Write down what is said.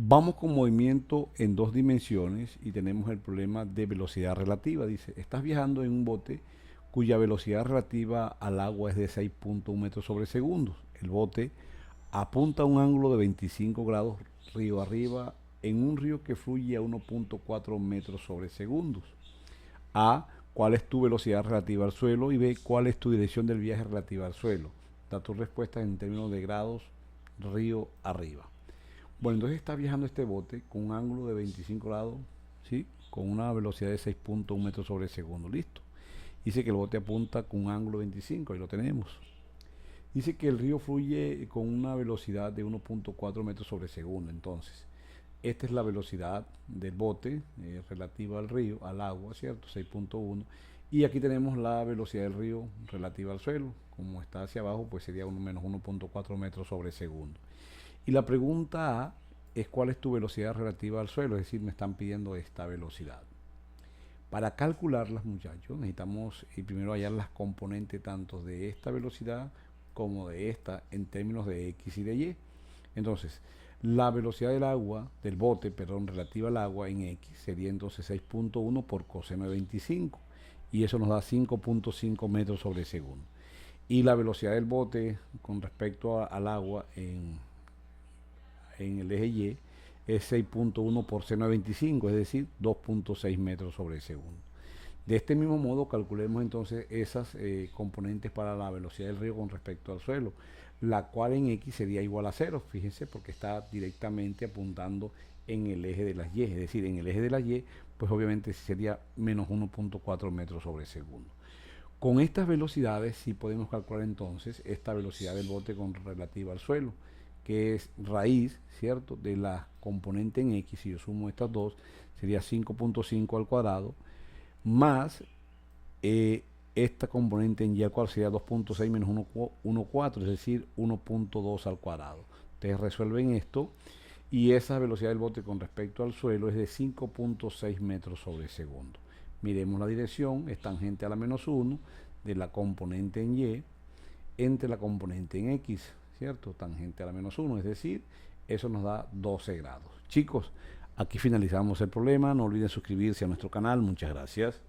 Vamos con movimiento en dos dimensiones y tenemos el problema de velocidad relativa. Dice, estás viajando en un bote cuya velocidad relativa al agua es de 6.1 metros sobre segundos. El bote apunta a un ángulo de 25 grados río arriba en un río que fluye a 1.4 metros sobre segundos. A, ¿cuál es tu velocidad relativa al suelo? Y B, ¿cuál es tu dirección del viaje relativa al suelo? Da tus respuestas en términos de grados río arriba. Bueno, entonces está viajando este bote con un ángulo de 25 grados, ¿sí? Con una velocidad de 6.1 metros sobre segundo. Listo. Dice que el bote apunta con un ángulo de 25, ahí lo tenemos. Dice que el río fluye con una velocidad de 1.4 metros sobre segundo. Entonces, esta es la velocidad del bote relativa al río, al agua, ¿cierto? 6.1. Y aquí tenemos la velocidad del río relativa al suelo. Como está hacia abajo, pues sería 1 menos 1.4 metros sobre segundo. Y la pregunta A es cuál es tu velocidad relativa al suelo, es decir, me están pidiendo esta velocidad. Para calcularlas, muchachos, necesitamos primero hallar las componentes tanto de esta velocidad como de esta en términos de X y de Y. Entonces, la velocidad del agua, del bote, perdón, relativa al agua en X sería entonces 6.1 por coseno de 25 y eso nos da 5.5 metros sobre segundo. Y la velocidad del bote con respecto al agua en el eje Y es 6.1 por seno de 25, es decir, 2.6 metros sobre segundo. De este mismo modo, calculemos entonces esas componentes para la velocidad del río con respecto al suelo, la cual en X sería igual a 0, fíjense, porque está directamente apuntando en el eje de las Y, es decir, en el eje de las Y, pues obviamente sería menos 1.4 metros sobre segundo. Con estas velocidades sí podemos calcular entonces esta velocidad del bote con relativa al suelo, que es raíz, ¿cierto?, de la componente en X. Si yo sumo estas dos, sería 5.5 al cuadrado, más esta componente en Y al cuadrado sería 2.6 menos 1.4, es decir, 1.2 al cuadrado. Ustedes resuelven esto y esa velocidad del bote con respecto al suelo es de 5.6 metros sobre segundo. Miremos la dirección, es tangente a la menos 1 de la componente en Y entre la componente en X, ¿cierto? Tangente a la menos 1, es decir, eso nos da 12 grados. Chicos, aquí finalizamos el problema. No olviden suscribirse a nuestro canal. Muchas gracias.